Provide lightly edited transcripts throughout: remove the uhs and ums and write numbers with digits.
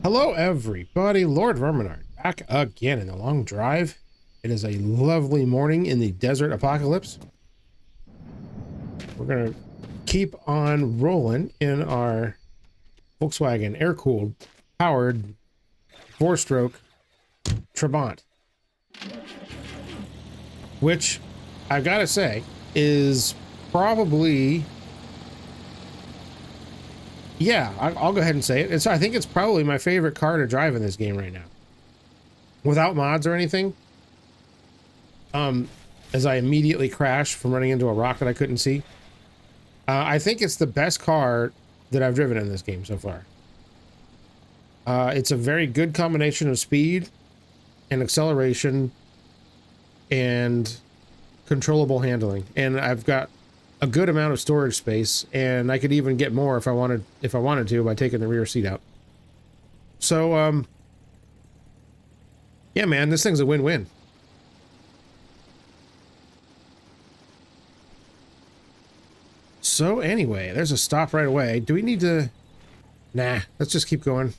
Hello everybody, Lord Verminard back again in the long drive. It is a lovely morning in the desert apocalypse. We're gonna keep on rolling in our Volkswagen air-cooled, powered, four-stroke Trabant. Which, I've gotta say, is probably... Yeah, I'll go ahead and say it. I think it's probably my favorite car to drive in this game right now. Without mods or anything. As I immediately crash from running into a rock that I couldn't see. I think it's the best car that I've driven in this game so far. It's a very good combination of speed and acceleration and controllable handling. And I've got a good amount of storage space, and I could even get more if I wanted to by taking the rear seat out. So yeah, man, this thing's a win-win. So anyway, there's a stop right away. Do we need to... Nah, let's just keep going.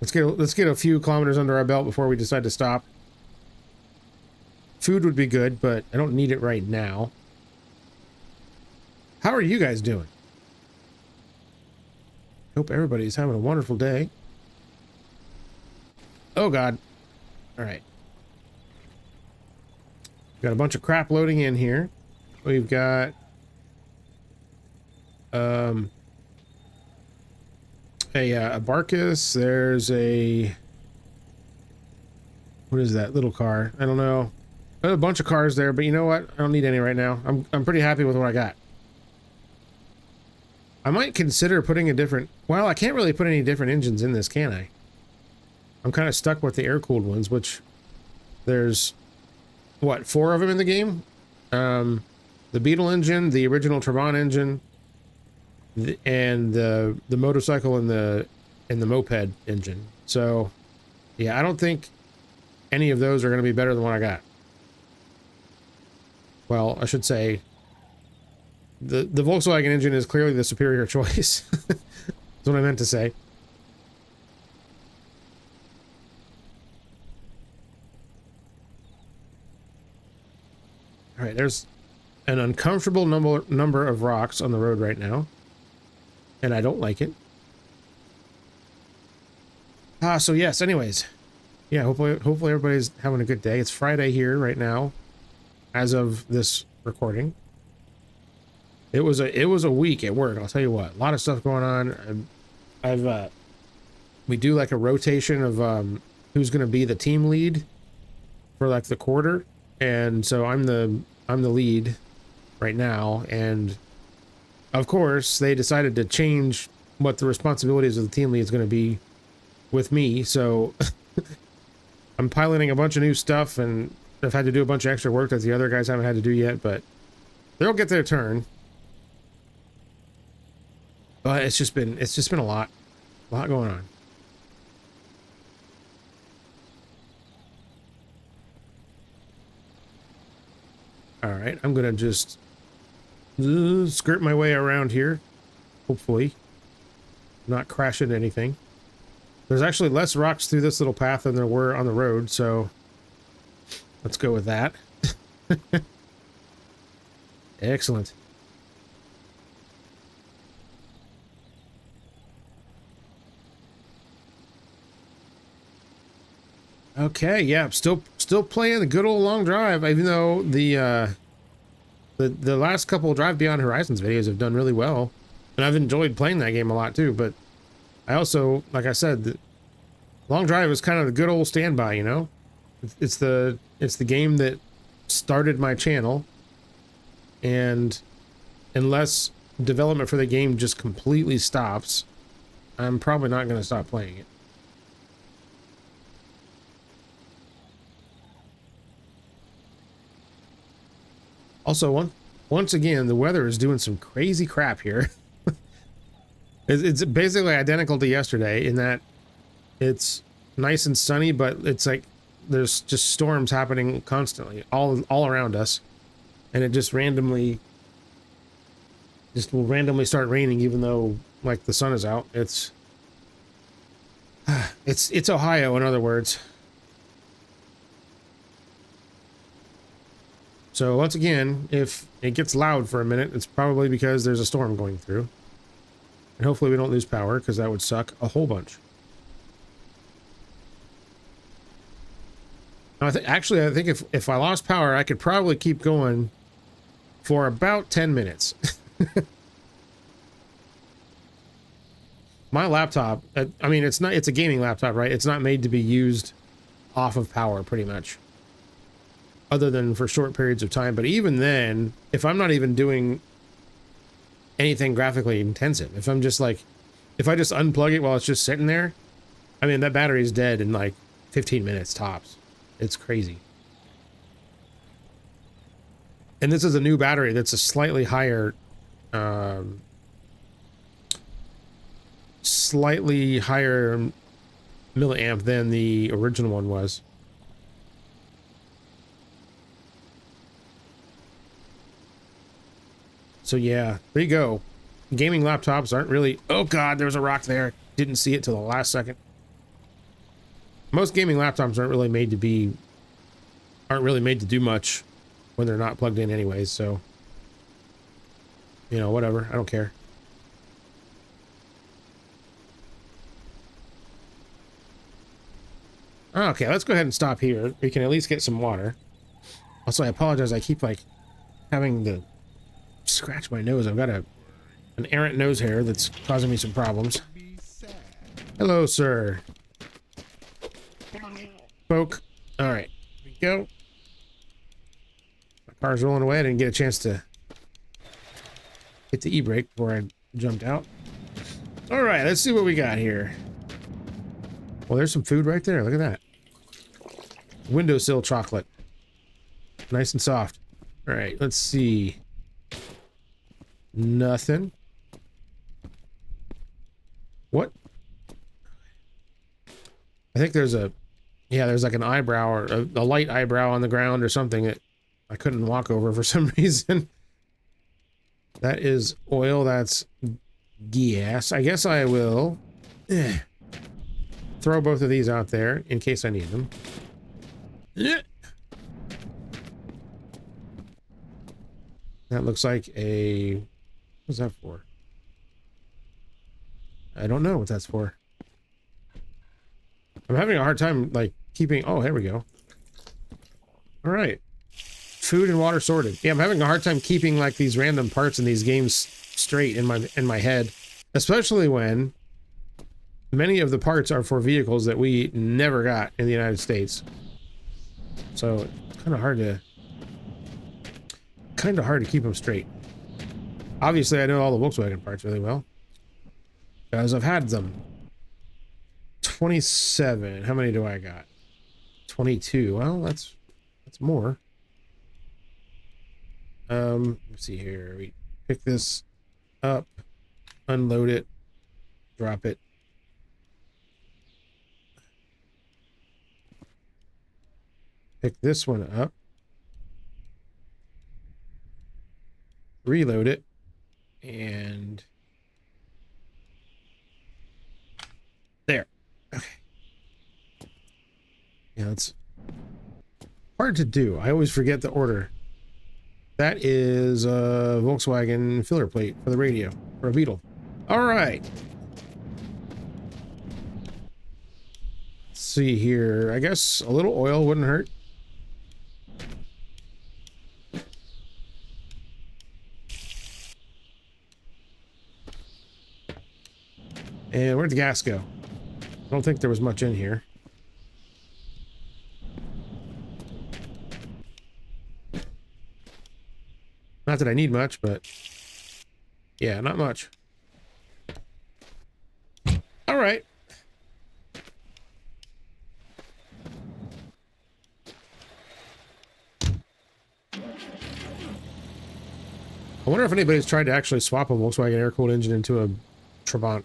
Let's get a few kilometers under our belt before we decide to stop. Food would be good, but I don't need it right now. How are you guys doing? Hope everybody's having a wonderful day. Oh God. All right. Got a bunch of crap loading in here. We've got a Barcus. There's a... What is that little car? I don't know. There's a bunch of cars there, but you know what? I don't need any right now. I'm pretty happy with what I got. I might consider putting a different... Well, I can't really put any different engines in this, can I? I'm kind of stuck with the air-cooled ones, which... There's... What, 4 of them in the game? The Beetle engine, the original Trabant engine, and the motorcycle and the moped engine. So, yeah, I don't think any of those are going to be better than what I got. Well, I should say... The Volkswagen engine is clearly the superior choice. That's what I meant to say. All right, there's an uncomfortable number of rocks on the road right now, and I don't like it. So yes, anyways. Yeah, hopefully everybody's having a good day. It's Friday here right now as of this recording. It was a week at work. I'll tell you what, a lot of stuff going on. We do like a rotation of who's going to be the team lead for like the quarter, and so I'm the lead right now. And of course, they decided to change what the responsibilities of the team lead is going to be with me. So I'm piloting a bunch of new stuff, and I've had to do a bunch of extra work that the other guys haven't had to do yet, but they'll get their turn. But it's just been a lot going on. All right, I'm gonna just skirt my way around here, hopefully not crash into anything. There's actually less rocks through this little path than there were on the road, so let's go with that. Excellent. Okay, yeah, still playing the good old long drive, even though the last couple of Drive Beyond Horizons videos have done really well, and I've enjoyed playing that game a lot too. But I also, like I said, the long drive is kind of the good old standby, you know. It's the game that started my channel, and unless development for the game just completely stops, I'm probably not going to stop playing it. Also, once again, the weather is doing some crazy crap here. It's basically identical to yesterday in that it's nice and sunny, but it's like there's just storms happening constantly all around us, and it just will randomly start raining even though like the sun is out. It's It's Ohio, in other words. So once again, if it gets loud for a minute, it's probably because there's a storm going through. And hopefully we don't lose power, because that would suck a whole bunch. I think if I lost power, I could probably keep going for about 10 minutes. My laptop, I mean, it's a gaming laptop, right? It's not made to be used off of power, pretty much. Other than for short periods of time. But even then, if I'm not even doing anything graphically intensive, if I'm just like, if I just unplug it while it's just sitting there, I mean, that battery's dead in like 15 minutes tops. It's crazy. And this is a new battery that's a slightly higher milliamp than the original one was. So yeah, there you go. Gaming laptops aren't really... Oh god, there's a rock there. Didn't see it till the last second. Most gaming laptops aren't really made to do much when they're not plugged in anyways, so... You know, whatever. I don't care. Okay, let's go ahead and stop here. We can at least get some water. Also, I apologize. I keep, like, having to scratch my nose. I've got an errant nose hair that's causing me some problems. Hello, sir. Poke. All right. Here we go. My car's rolling away. I didn't get a chance to hit the e-brake before I jumped out. All right, let's see what we got here. Well, there's some food right there. Look at that. Windowsill chocolate. Nice and soft. All right, let's see. Nothing. What? I think there's a... Yeah, there's like an eyebrow or a light eyebrow on the ground or something that I couldn't walk over for some reason. That is oil. That's gas. I guess I will throw both of these out there in case I need them. That looks like a... What's that for? I don't know what that's for. I'm having a hard time, like, keeping... Oh, here we go. All right. Food and water sorted. Yeah, I'm having a hard time keeping, like, these random parts in these games straight in my head. Especially when many of the parts are for vehicles that we never got in the United States. So, it's kind of hard to keep them straight. Obviously, I know all the Volkswagen parts really well, because I've had them. 27. How many do I got? 22. Well, that's more. Let's see here. We pick this up, unload it, drop it. Pick this one up, reload it, and there. Okay. Yeah, it's hard to do. I always forget the order. That is a Volkswagen filler plate for the radio, for a Beetle. All right. Let's see here. I guess a little oil wouldn't hurt. And where'd the gas go? I don't think there was much in here. Not that I need much, but yeah, not much. All right. I wonder if anybody's tried to actually swap a Volkswagen air-cooled engine into a Trabant.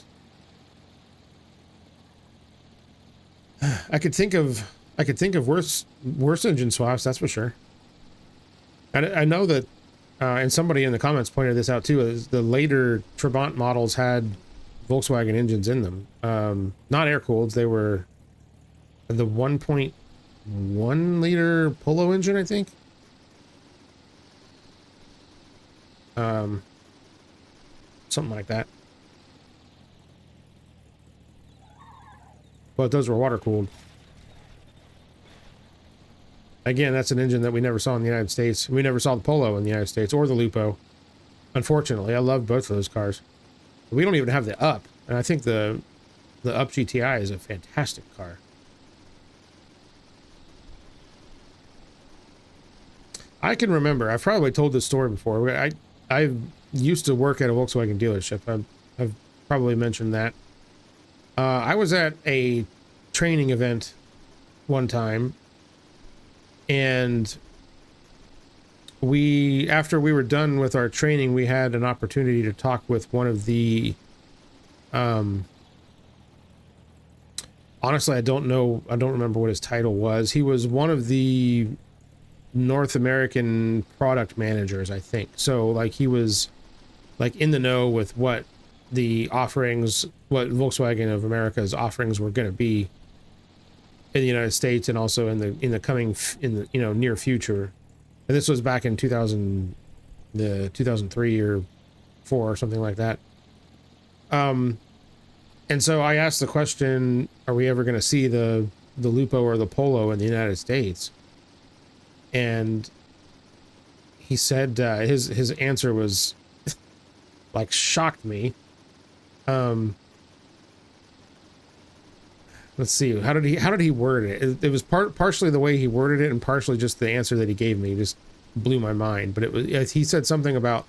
I could think of worse engine swaps, that's for sure. I know that, and somebody in the comments pointed this out too, is the later Trabant models had Volkswagen engines in them. Not air-cooled, they were the 1.1 liter Polo engine, I think. Something like that. But those were water cooled. Again, that's an engine that we never saw in the United States. We never saw the Polo in the United States or the Lupo. Unfortunately, I love both of those cars. We don't even have the Up, and I think the Up GTI is a fantastic car. I can remember, I've probably told this story before. I used to work at a Volkswagen dealership. I've probably mentioned that. I was at a training event one time, and after we were done with our training, we had an opportunity to talk with one of the, honestly, I don't remember what his title was. He was one of the North American product managers, I think. So like he was like in the know with what the offerings, what Volkswagen of America's offerings were going to be in the United States, and also in the coming near future. And this was back in 2003 or 4 or something like that. And so I asked the question, are we ever going to see the Lupo or the Polo in the United States? And he said, his answer was like shocked me. Let's see, how did he word it? It was partially the way he worded it, and partially just the answer that he gave me just blew my mind. But it was, he said something about,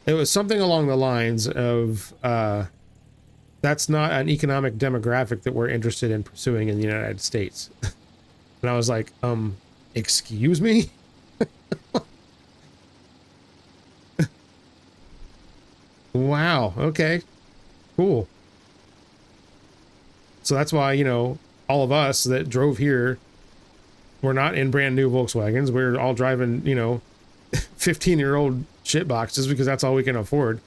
it was something along the lines of, that's not an economic demographic that we're interested in pursuing in the United States. And I was like, excuse me? Wow, okay, cool. So that's why, you know, all of us that drove here, we're not in brand new Volkswagens. We're all driving, you know, 15-year-old shit boxes because that's all we can afford.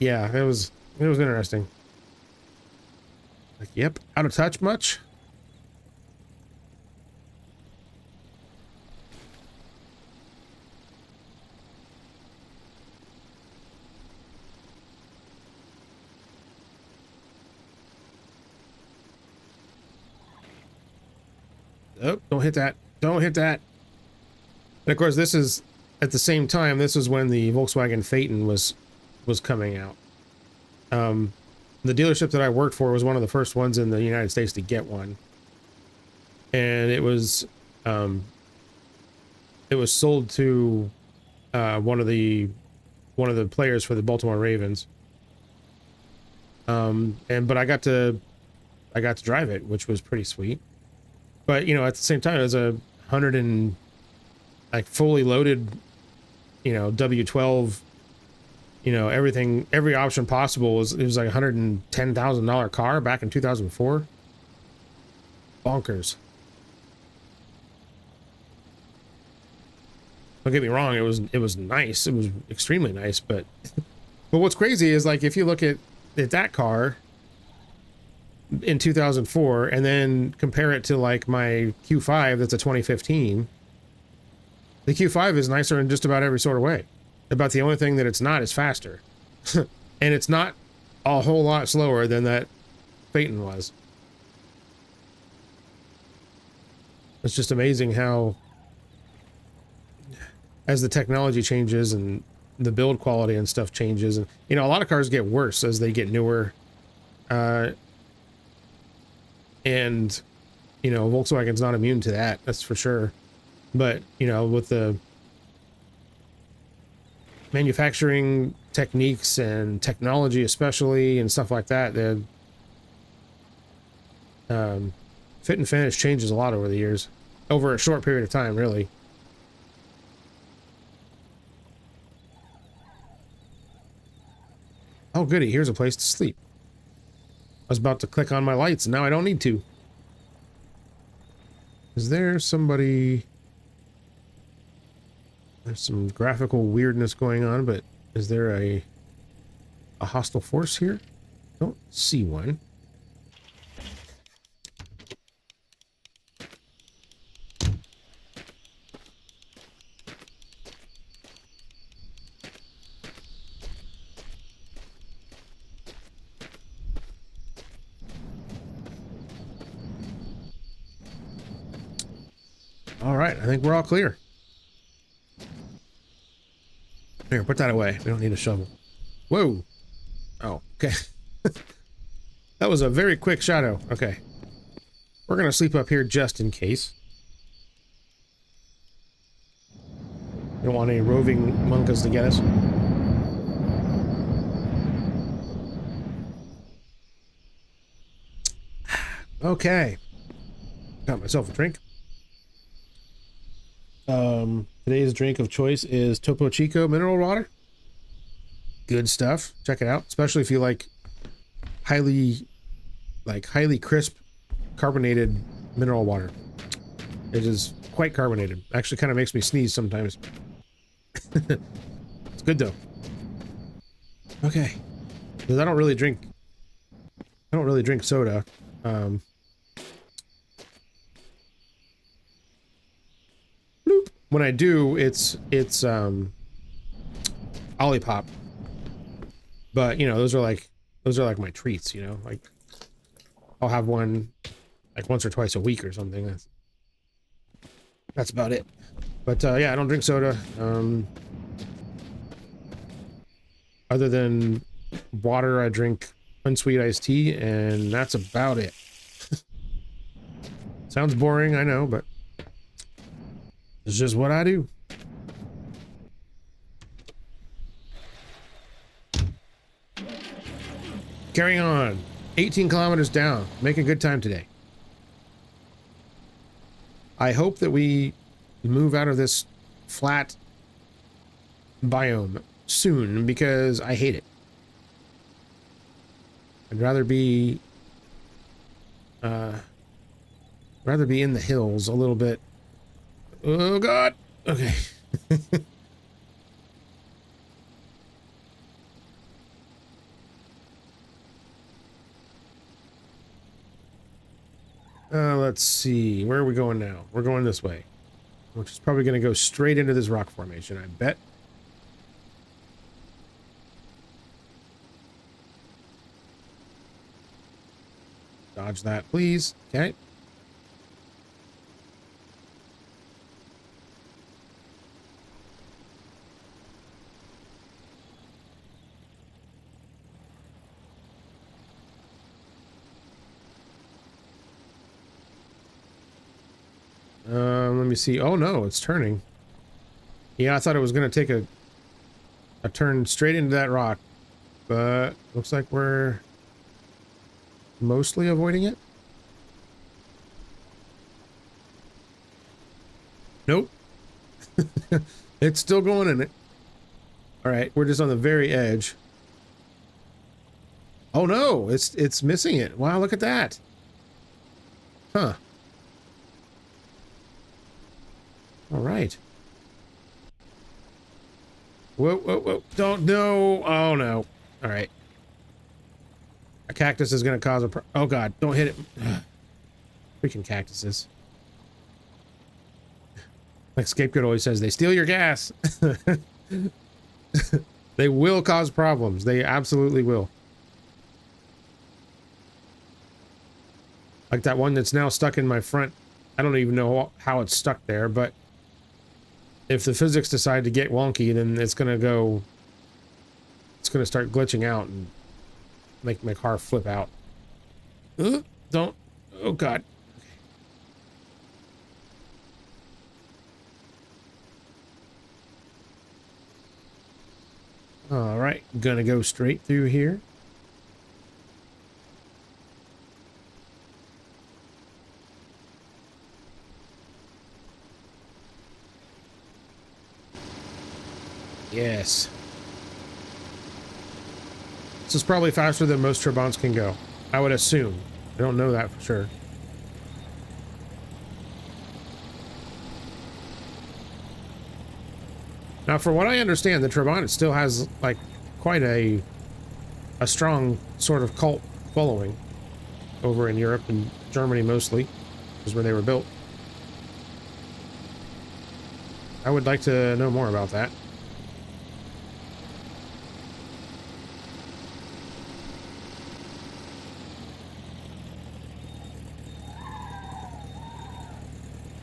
Yeah, it was interesting. Like, yep, out of touch much? Oh, don't hit that. Don't hit that. And of course, this is, at the same time, this is when the Volkswagen Phaeton was coming out. The dealership that I worked for was one of the first ones in the United States to get one. And it was sold to one of the players for the Baltimore Ravens. But I got to drive it, which was pretty sweet. But, you know, at the same time, it was a fully loaded, you know, W12, you know, everything, every option possible. It was like $110,000 car back in 2004. Bonkers. Don't get me wrong, it was nice. It was extremely nice, but what's crazy is, like, if you look at that car in 2004 and then compare it to like my Q5 that's a 2015, the Q5 is nicer in just about every sort of way. About the only thing that it's not is faster. And it's not a whole lot slower than that Phaeton was. It's just amazing how, as the technology changes and the build quality and stuff changes, and, you know, a lot of cars get worse as they get newer. And, you know, Volkswagen's not immune to that, that's for sure. But, you know, with the manufacturing techniques and technology especially and stuff like that, the fit and finish changes a lot over the years, over a short period of time, really. Oh goody, here's a place to sleep. I was about to click on my lights and now I don't need to. Is there somebody? There's some graphical weirdness going on, but is there a hostile force here? Don't see one. All right, I think we're all clear. Here, put that away. We don't need a shovel. Whoa. Oh, okay. That was a very quick shadow. Okay. We're gonna sleep up here just in case. We don't want any roving monkas to get us. Okay. Got myself a drink. Today's drink of choice is Topo Chico mineral water. Good stuff. Check it out, especially if you like highly crisp carbonated mineral water. It is quite carbonated. Actually kind of makes me sneeze sometimes. It's good though. Okay. Because I don't really drink soda. When I do, it's Olipop. But, you know, those are like my treats, you know? Like I'll have one like once or twice a week or something. That's about it. But yeah, I don't drink soda. Other than water, I drink unsweet iced tea, and that's about it. Sounds boring, I know, but it's just what I do. Carrying on. 18 kilometers down. Making good time today. I hope that we move out of this flat biome soon, because I hate it. I'd rather be in the hills a little bit. Oh god. Okay. Let's see. Where are we going now? We're going this way, which is probably going to go straight into this rock formation, I bet. Dodge that, please. Okay. Let me see. Oh no, it's turning. Yeah, I thought it was going to take a turn straight into that rock, but looks like we're mostly avoiding it. Nope. It's still going in it. All right, we're just on the very edge. Oh no, it's missing it. Wow, look at that. Huh. All right. Whoa, whoa, whoa. Don't, no. Oh, no. All right. A cactus is going to cause a oh, God. Don't hit it. Freaking cactuses. Like Scapegoat always says, they steal your gas. They will cause problems. They absolutely will. Like that one that's now stuck in my front. I don't even know how it's stuck there, but if the physics decide to get wonky, then it's going to start glitching out and make my car flip out. Don't. Oh, God. All right. Gonna go straight through here. Yes. This is probably faster than most Trabants can go. I would assume. I don't know that for sure. Now, for what I understand, the Trabant still has, like, quite a strong sort of cult following over in Europe and Germany mostly, is where they were built. I would like to know more about that.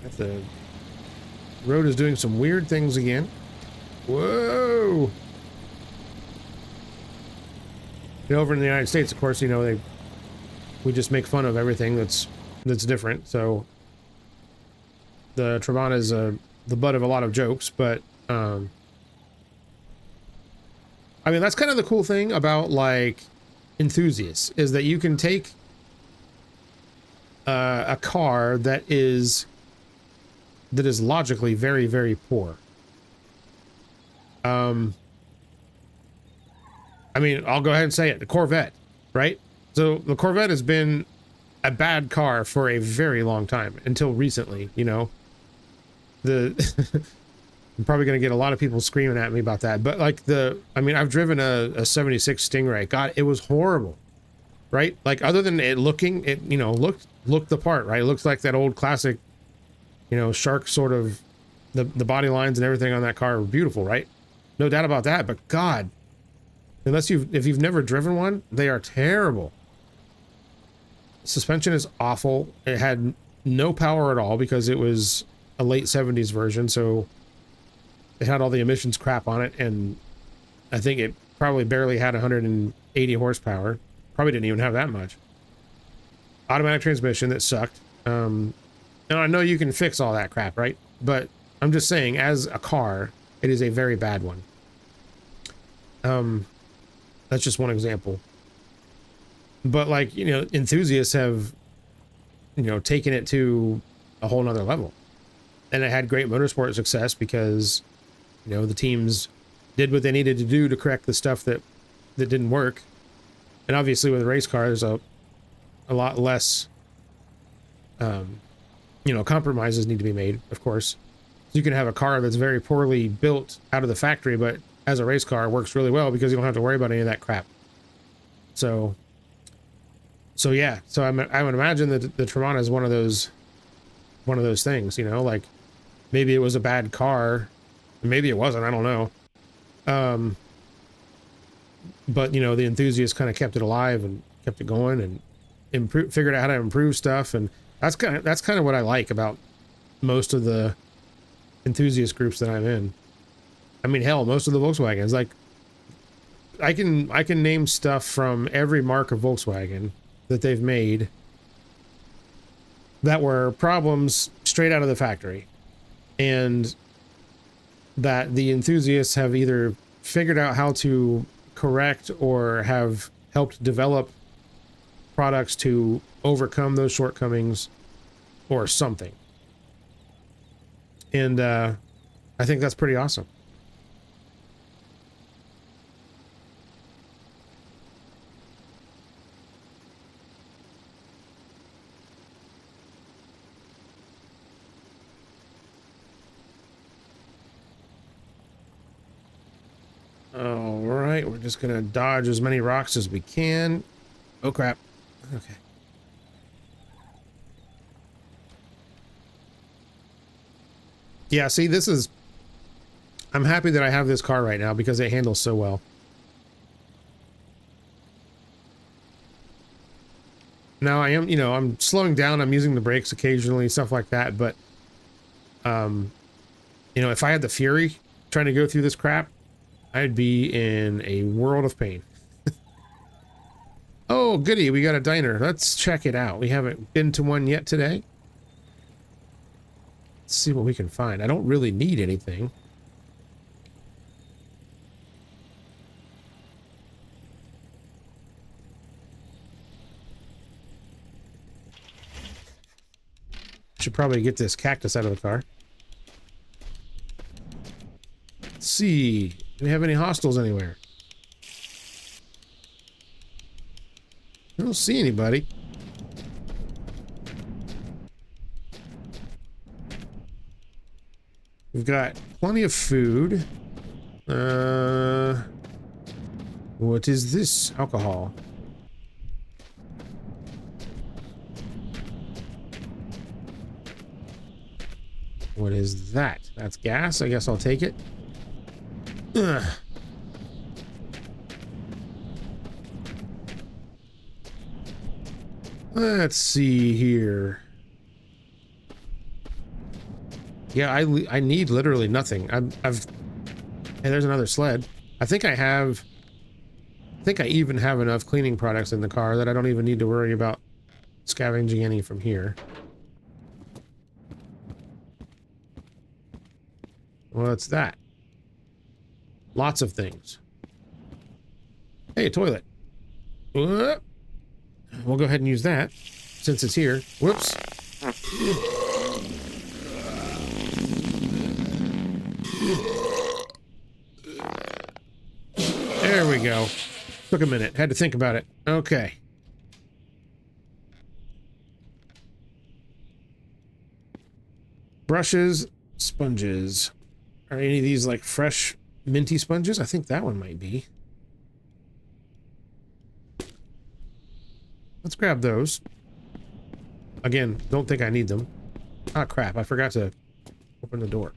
Have to Road is doing some weird things again. Whoa! You know, over in the United States, of course, you know, we just make fun of everything that's different. So the Trabant is the butt of a lot of jokes, but I mean, that's kind of the cool thing about like enthusiasts, is that you can take a car that is logically very, very poor. I mean, I'll go ahead and say it, the Corvette, right? So the Corvette has been a bad car for a very long time, until recently, you know. I'm probably going to get a lot of people screaming at me about that, but like I mean, I've driven a 76 Stingray. God, it was horrible, right? Like, other than it looking, it, you know, looked the part, right? It looks like that old classic, you know, shark sort of, the body lines and everything on that car were beautiful, right? No doubt about that, but God, if you've never driven one, they are terrible. Suspension is awful. It had no power at all because it was a late 70s version, so it had all the emissions crap on it, and I think it probably barely had 180 horsepower. Probably didn't even have that much. Automatic transmission that sucked. And I know you can fix all that crap, right? But I'm just saying, as a car, it is a very bad one. That's just one example. But like, you know, enthusiasts have, you know, taken it to a whole nother level. And it had great motorsport success because, you know, the teams did what they needed to do to correct the stuff that didn't work. And obviously with a race car, there's a lot less, you know, compromises need to be made, of course. So you can have a car that's very poorly built out of the factory, but as a race car, it works really well because you don't have to worry about any of that crap. So yeah. So I would imagine that the Trabant is one of those things, you know, like maybe it was a bad car, maybe it wasn't, I don't know. But you know, the enthusiasts kind of kept it alive and kept it going and figured out how to improve stuff, and that's kind of what I like about most of the enthusiast groups that I'm in. I mean, hell, most of the Volkswagens, like I can name stuff from every mark of Volkswagen that they've made that were problems straight out of the factory, and that the enthusiasts have either figured out how to correct or have helped develop products to overcome those shortcomings or something. And I think that's pretty awesome. All right, we're just gonna dodge as many rocks as we can. Oh crap. Okay. Yeah, see, I'm happy that I have this car right now because it handles so well. Now I am, you know, I'm slowing down, I'm using the brakes occasionally, stuff like that, but you know, if I had the Fury trying to go through this crap, I'd be in a world of pain. Oh, goody, we got a diner. Let's check it out. We haven't been to one yet today. Let's see what we can find. I don't really need anything. Should probably get this cactus out of the car. Let's see. Do we have any hostiles anywhere? I don't see anybody. We've got plenty of food. What is this? Alcohol. What is that? That's gas. I guess I'll take it. Ugh. Let's see here. Yeah, I need literally nothing. I've hey, there's another sled. I think I even have enough cleaning products in the car that I don't even need to worry about scavenging any from here. What's that? Lots of things. Hey, a toilet. We'll go ahead and use that since it's here. Whoops. There we go. Took a minute. Had to think about it. Okay. Brushes, sponges. Are any of these like fresh minty sponges? I think that one might be. Let's grab those. Again, don't think I need them. Ah, crap. I forgot to open the door.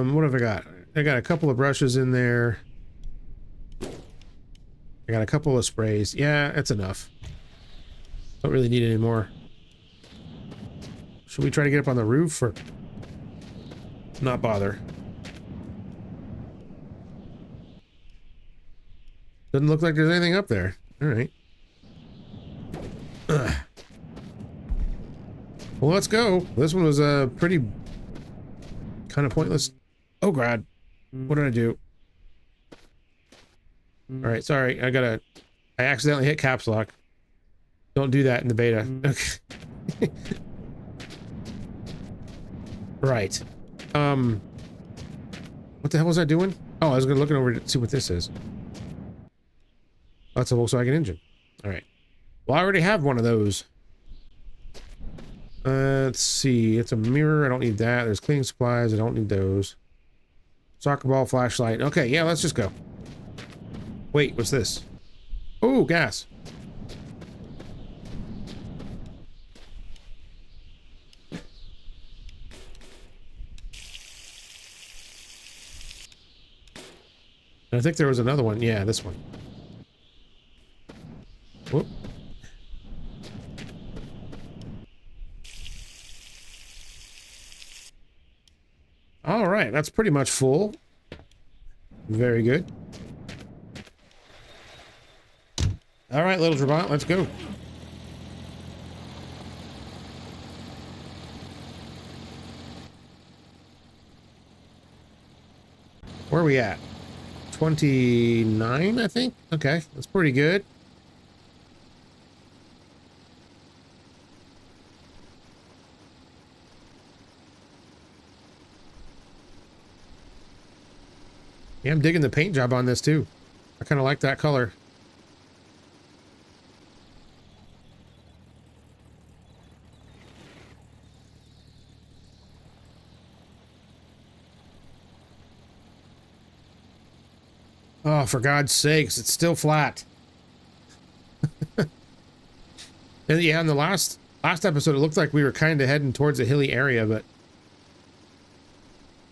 What have I got? I got a couple of brushes in there. I got a couple of sprays. Yeah, that's enough. Don't really need any more. Should we try to get up on the roof or not bother? Doesn't look like there's anything up there. All right. Ugh. Well, let's go. This one was a pretty kind of pointless. Oh, God. What did I do? All right, sorry. I accidentally hit caps lock. Don't do that in the beta. Okay. Right. What the hell was I doing? Oh, I was gonna look over to see what this is. Oh, that's a Volkswagen engine. All right. Well, I already have one of those. Let's see. It's a mirror. I don't need that. There's cleaning supplies. I don't need those. Soccer ball, flashlight. Okay, yeah, let's just go. Wait, what's this? Oh, gas. I think there was another one. Yeah, this one. Whoop. All right, that's pretty much full. Very good. All right, little Trabant, let's go. Where are we at? 29, I think? Okay, that's pretty good. Yeah, I'm digging the paint job on this too. I kind of like that color. Oh, for God's sakes, it's still flat. And yeah, in the last episode, it looked like we were kind of heading towards a hilly area, but...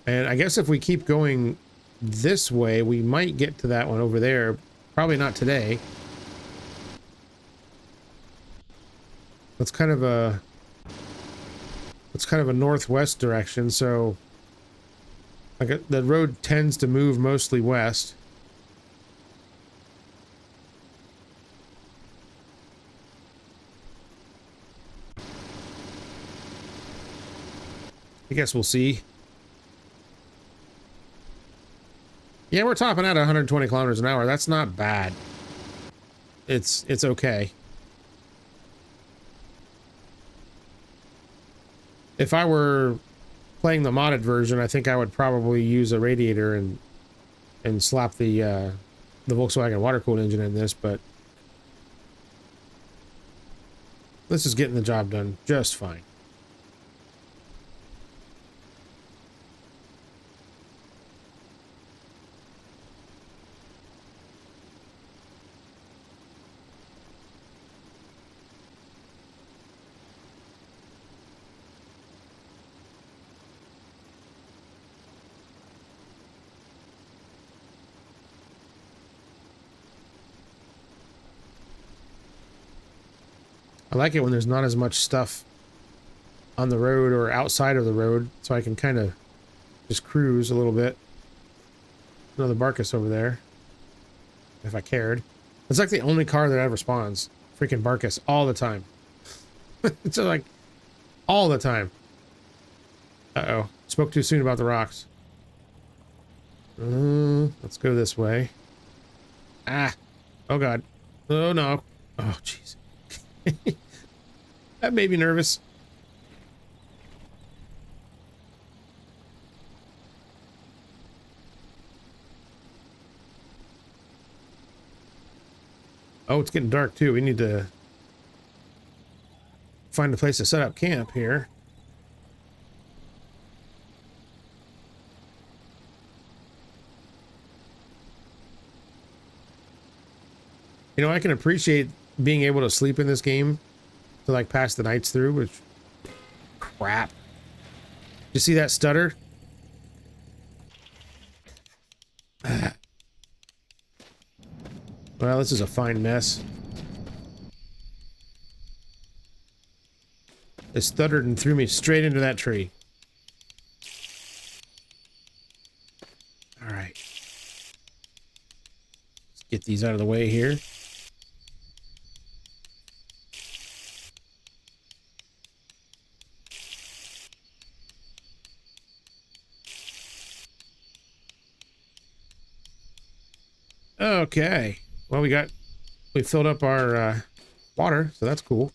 And I guess if we keep going this way, we might get to that one over there. Probably not today. That's kind of a northwest direction, so like the road tends to move mostly west. I guess we'll see. Yeah, we're topping out at 120 kilometers an hour. That's not bad. It's okay. If I were playing the modded version, I think I would probably use a radiator and slap the Volkswagen water-cooled engine in this, but this is getting the job done just fine. I like it when there's not as much stuff on the road or outside of the road, so I can kind of just cruise a little bit. Another Barkus over there, if I cared. It's like the only car that ever spawns. Freaking Barkus all the time. It's like all the time. Uh-oh. Spoke too soon about the rocks. Let's go this way. Ah. Oh, God. Oh, no. Oh, jeez. That made me nervous. Oh, it's getting dark, too. We need to find a place to set up camp here. You know, I can appreciate being able to sleep in this game to, like, pass the nights through, which... Crap. You see that stutter? Well, this is a fine mess. It stuttered and threw me straight into that tree. Alright. Let's get these out of the way here. Okay. Well, we filled up our water, so that's cool.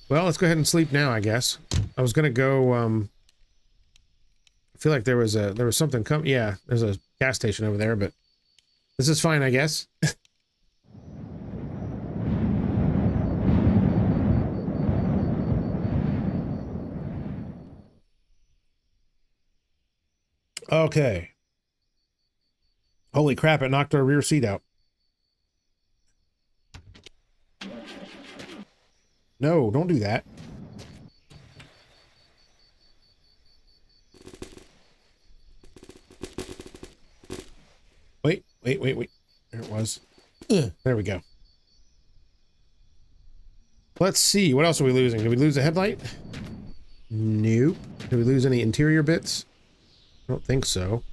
Well, let's go ahead and sleep now, I guess. I was gonna go, I feel like there was something coming. Yeah, there's a gas station over there, but this is fine, I guess. Okay. Holy crap, it knocked our rear seat out. No, don't do that. Wait. There it was. Ugh, there we go. Let's see. What else are we losing? Did we lose a headlight? Nope. Did we lose any interior bits? I don't think so.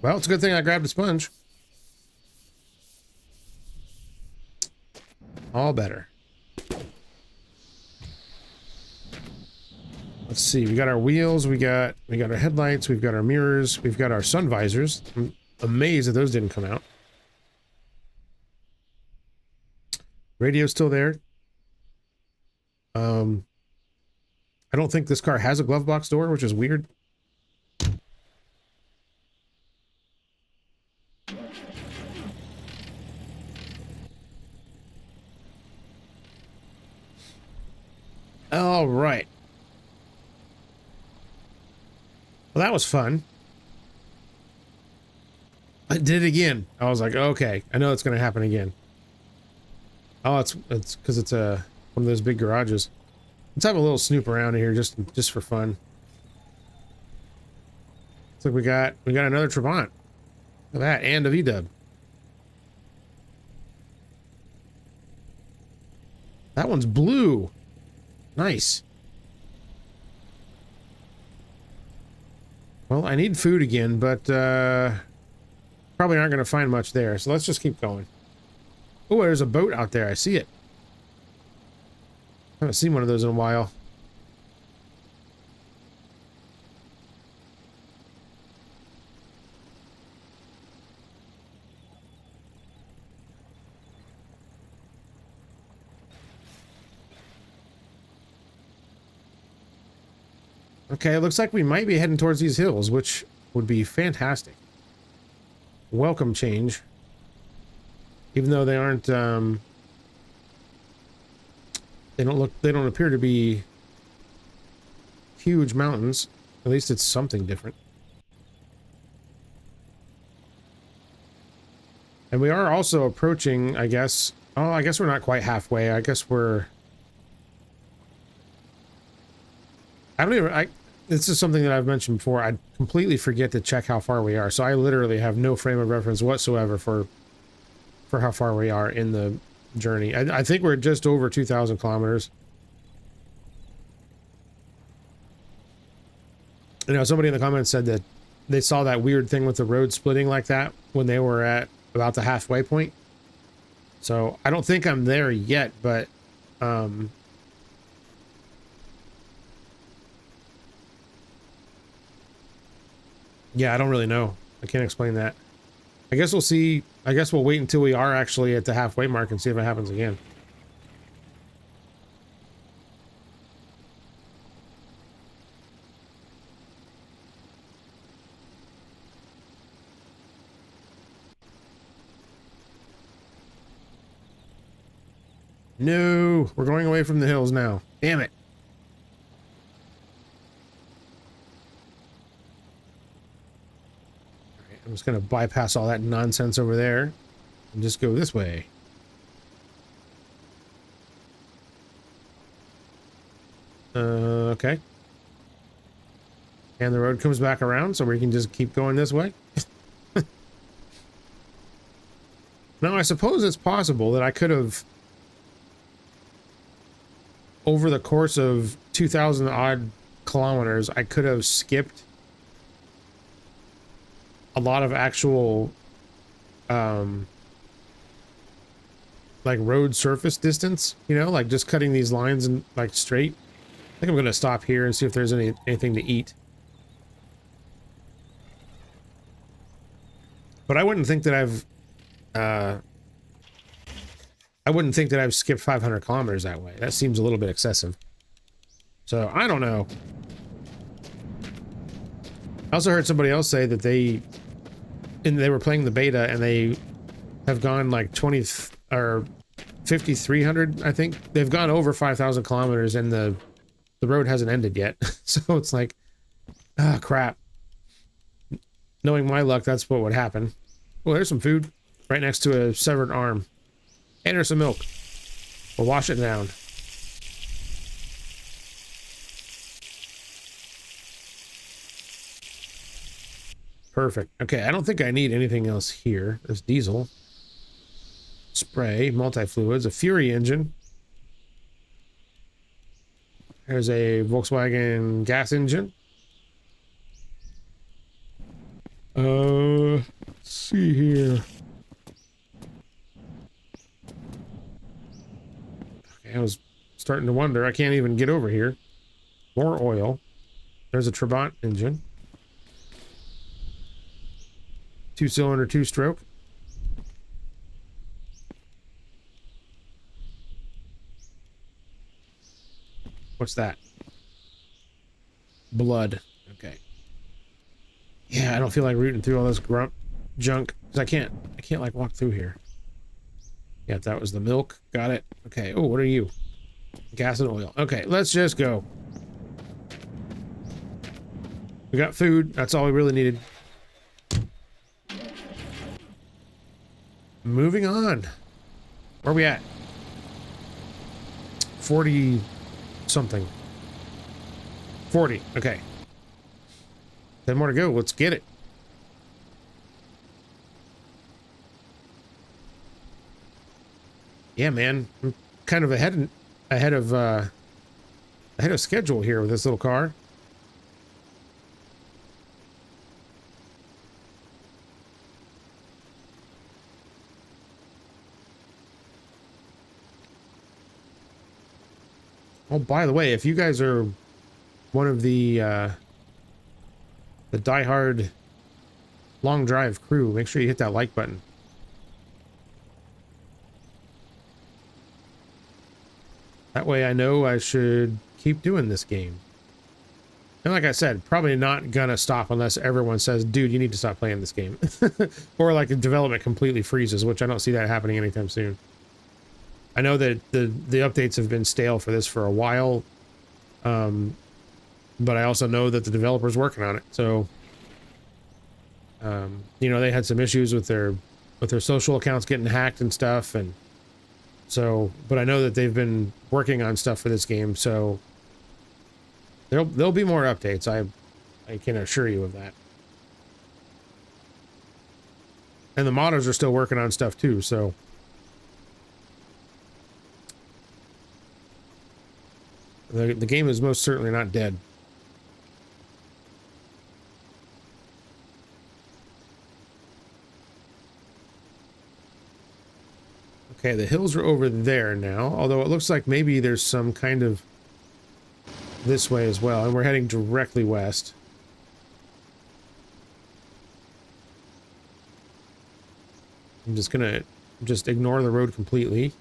Well, it's a good thing I grabbed a sponge. All better. Let's see. We got our wheels. We got our headlights. We've got our mirrors. We've got our sun visors. I'm amazed that those didn't come out. Radio's still there. I don't think this car has a glove box door, which is weird. All right. Well, that was fun. I did it again. I was like, okay, I know it's going to happen again. Oh, it's because it's one of those big garages. Let's have a little snoop around here just for fun. Looks like we got another Trabant. Look at that, and a V-dub. That one's blue. Nice. Well, I need food again, but probably aren't going to find much there. So let's just keep going. Oh, there's a boat out there. I see it. Haven't seen one of those in a while. Okay, it looks like we might be heading towards these hills, which would be fantastic. Welcome change. Even though they aren't, they don't appear to be huge mountains. At least it's something different. And we are also approaching, I guess, oh, I guess we're not quite halfway. I guess we're I don't even, this is something that I've mentioned before. I completely forget to check how far we are. So I literally have no frame of reference whatsoever for how far we are in the journey. I think we're just over 2,000 kilometers. You know, somebody in the comments said that they saw that weird thing with the road splitting like that when they were at about the halfway point. So I don't think I'm there yet, but yeah, I don't really know. I can't explain that. I guess we'll see. I guess we'll wait until we are actually at the halfway mark and see if it happens again. No, we're going away from the hills now. Damn it. All right, I'm just going to bypass all that nonsense over there and just go this way. Okay. And the road comes back around, so we can just keep going this way. Now, I suppose it's possible that I could have, over the course of 2,000 odd kilometers, I could have skipped a lot of actual, like road surface distance, you know, like just cutting these lines and like straight. I think I'm going to stop here and see if there's anything to eat. But I wouldn't think that I've skipped 500 kilometers that way. That seems a little bit excessive. So I don't know. I also heard somebody else say that they were playing the beta and they have gone like 20 or 5,300. I think they've gone over 5,000 kilometers and the road hasn't ended yet. So it's like, ah, crap. Knowing my luck, that's what would happen. Well, there's some food right next to a severed arm. And there's some milk. We'll wash it down. Perfect. Okay, I don't think I need anything else here. There's diesel. Spray, multi-fluids, a Fury engine. There's a Volkswagen gas engine. Let's see here. Okay, I was starting to wonder. I can't even get over here. More oil. There's a Trabant engine. 2-cylinder, 2-stroke. What's that? Blood. Okay. Yeah, I don't feel like rooting through all this junk because I can't like walk through here. Yeah, that was the milk. Got it. Okay. Oh, what are you? Gas and oil. Okay, let's just go. We got food. That's all we really needed. Moving on. Where are we at? 40 something. 40. Okay. 10 more to go. Let's get it. Yeah, man. I'm kind of ahead of schedule here with this little car. Oh, by the way, if you guys are one of the diehard long drive crew, make sure you hit that like button. That way I know I should keep doing this game. And like I said, probably not gonna stop unless everyone says, dude, you need to stop playing this game. Or like the development completely freezes, which I don't see that happening anytime soon. I know that the updates have been stale for this for a while, but I also know that the developer's working on it. So, you know, they had some issues with their social accounts getting hacked and stuff, and so, but I know that they've been working on stuff for this game. So, There'll be more updates. I can assure you of that. And the modders are still working on stuff too, so the game is most certainly not dead. Okay, the hills are over there now, although it looks like maybe there's some kind of this way as well, and we're heading directly west. I'm just gonna ignore the road completely,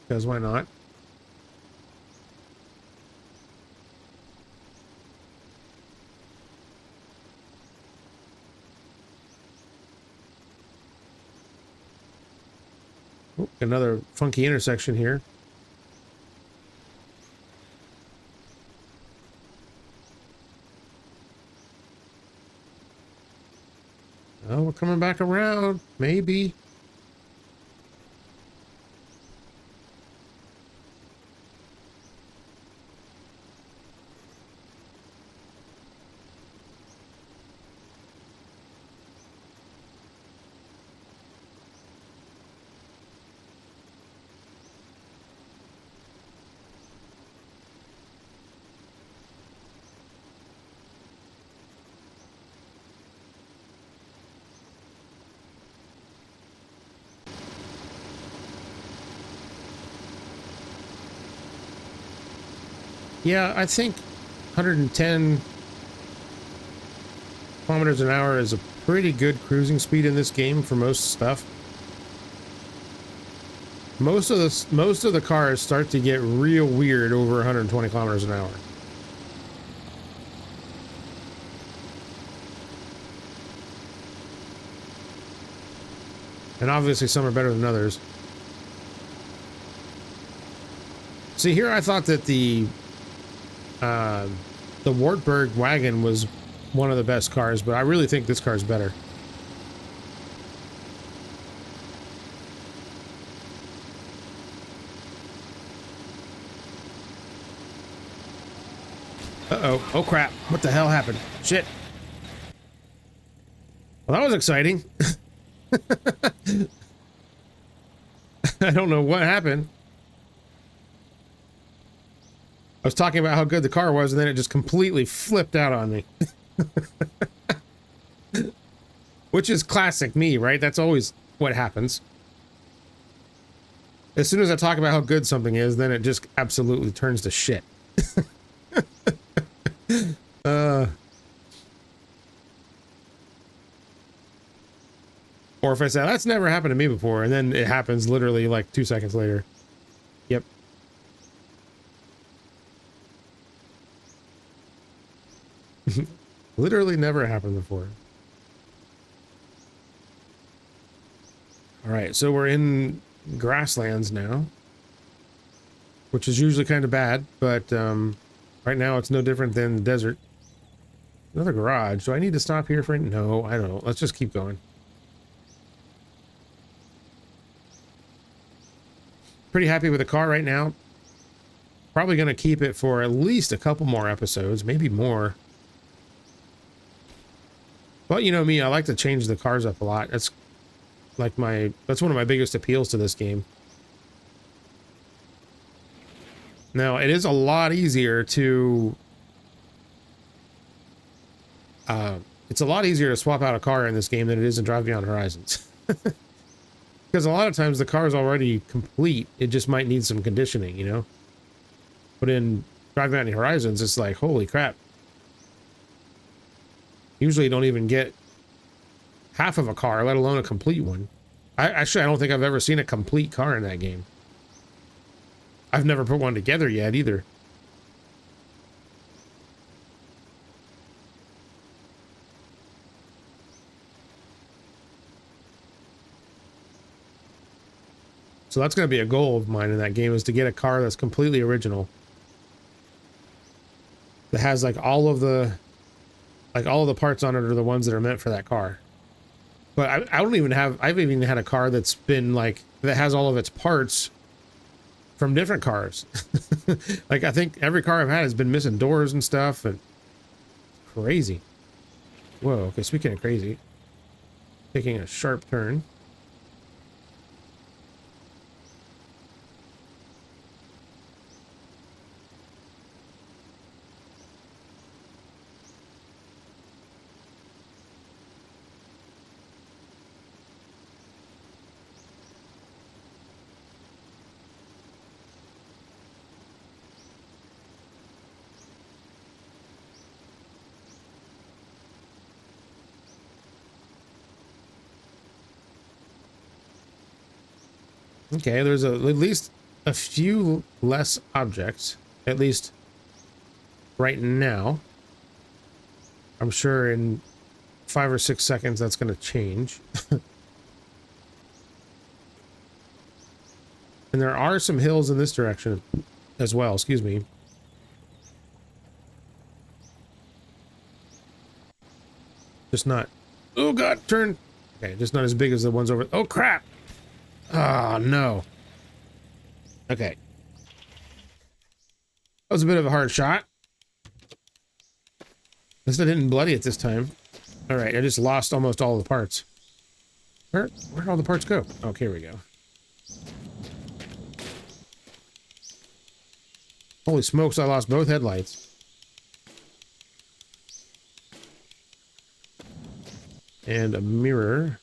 because why not? Oh, another funky intersection here. Oh, we're coming back around, maybe. Yeah, I think 110 kilometers an hour is a pretty good cruising speed in this game for most stuff. Most of the cars start to get real weird over 120 kilometers an hour. And obviously some are better than others. See, here I thought that the Wartburg wagon was one of the best cars, but I really think this car is better. Uh-oh. Oh, crap. What the hell happened? Shit. Well, that was exciting. I don't know what happened. I was talking about how good the car was, and then it just completely flipped out on me. Which is classic me, right? That's always what happens. As soon as I talk about how good something is, then it just absolutely turns to shit. Or if I say, that's never happened to me before, and then it happens literally like 2 seconds later. Yep. Literally never happened before. Alright, so we're in grasslands now. Which is usually kind of bad, but right now it's no different than the desert. Another garage. Do I need to stop here for... No, I don't know. Let's just keep going. Pretty happy with the car right now. Probably going to keep it for at least a couple more episodes, maybe more. But you know me, I like to change the cars up a lot. That's like that's one of my biggest appeals to this game. Now, it is a lot easier to it's a lot easier to swap out a car in this game than it is in Drive Beyond Horizons. Because a lot of times the car is already complete. It just might need some conditioning, you know? But in Drive Beyond Horizons, it's like, holy crap. Usually you don't even get half of a car, let alone a complete one. I don't think I've ever seen a complete car in that game. I've never put one together yet either. So that's going to be a goal of mine in that game, is to get a car that's completely original. That has like all of the parts on it are the ones that are meant for that car. But I don't even have, I've even had a car that's been like, that has all of its parts from different cars. Like, I think every car I've had has been missing doors and stuff, and crazy. Whoa, okay, speaking of crazy, taking a sharp turn. Okay, there's at least a few less objects, at least right now. I'm sure in 5 or 6 seconds that's going to change. And there are some hills in this direction as well, excuse me. Just not... Oh god, turn! Okay, just not as big as the ones over... Oh crap! Oh no. Okay. That was a bit of a hard shot. At least I didn't bloody it this time. Alright, I just lost almost all the parts. Where'd all the parts go? Okay, here we go. Holy smokes, I lost both headlights. And a mirror.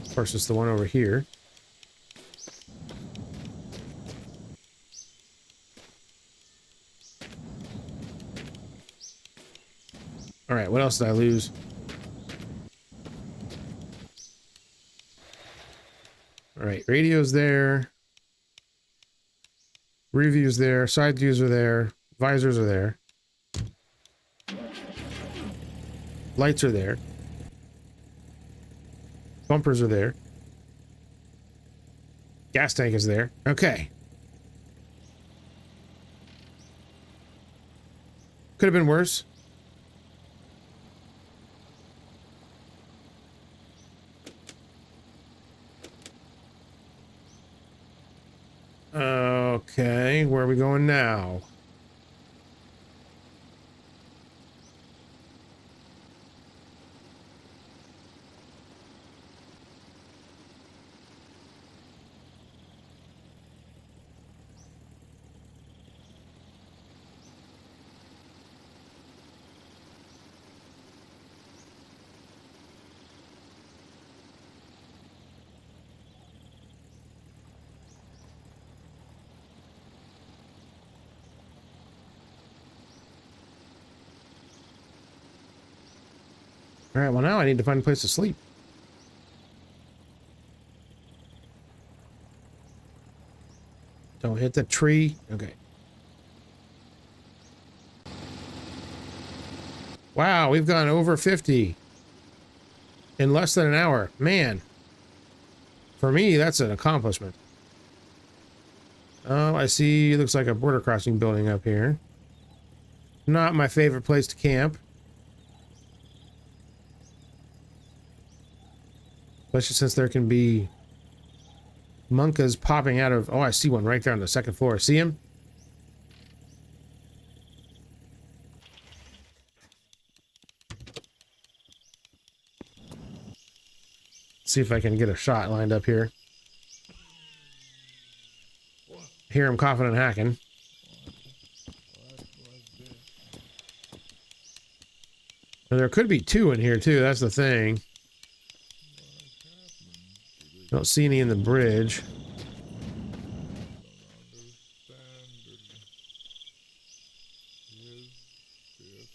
Of course, it's the one over here. Alright, what else did I lose? Alright, radio's there. Rear view's there. Side views are there. Visors are there. Lights are there. Bumpers are there. Gas tank is there. Okay. Could have been worse. Okay, where are we going now? All right, well now I need to find a place to sleep. Don't hit the tree. Okay. Wow, we've gone over 50 in less than an hour. Man, for me, that's an accomplishment. Oh, I see. Looks like a border crossing building up here. Not my favorite place to camp. Especially since there can be monkas popping out of... Oh, I see one right there on the second floor. See him? See if I can get a shot lined up here. Hear him coughing and hacking. And there could be two in here too, that's the thing. Don't see any in the bridge.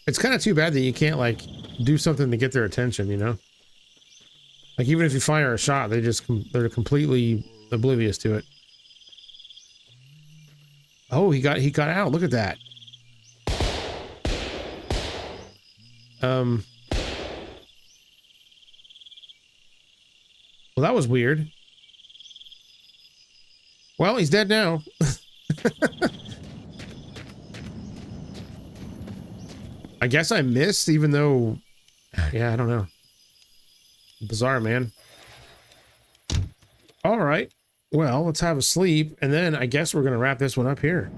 It's kind of too bad that you can't, like, do something to get their attention, you know? Like, even if you fire a shot, they're completely oblivious to it. Oh, he got out. Look at that. Well, that was weird. Well, he's dead now. I guess I missed, even though... Yeah, I don't know. Bizarre, man. All right. Well, let's have a sleep, and then I guess we're going to wrap this one up here.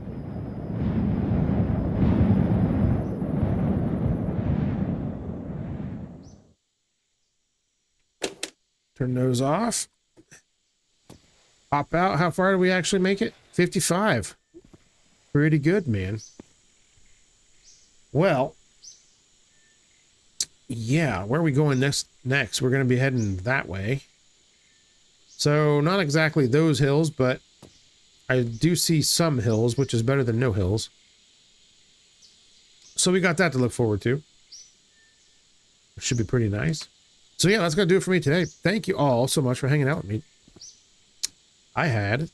Turn those off. Pop out. How far did we actually make it? 55. Pretty good, man. Well, yeah, where are we going next? We're going to be heading that way. So not exactly those hills, but I do see some hills, which is better than no hills. So we got that to look forward to. It should be pretty nice. So yeah, that's going to do it for me today. Thank you all so much for hanging out with me. I had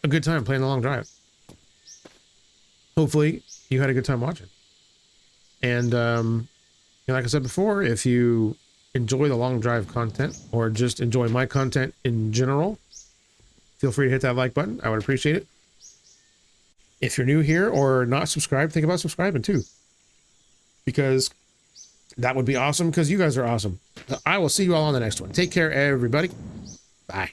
a good time playing the long drive. Hopefully you had a good time watching. And like I said before, if you enjoy the long drive content or just enjoy my content in general, feel free to hit that like button. I would appreciate it. If you're new here or not subscribed, think about subscribing too, because that would be awesome, because you guys are awesome. I will see you all on the next one. Take care, everybody. Bye.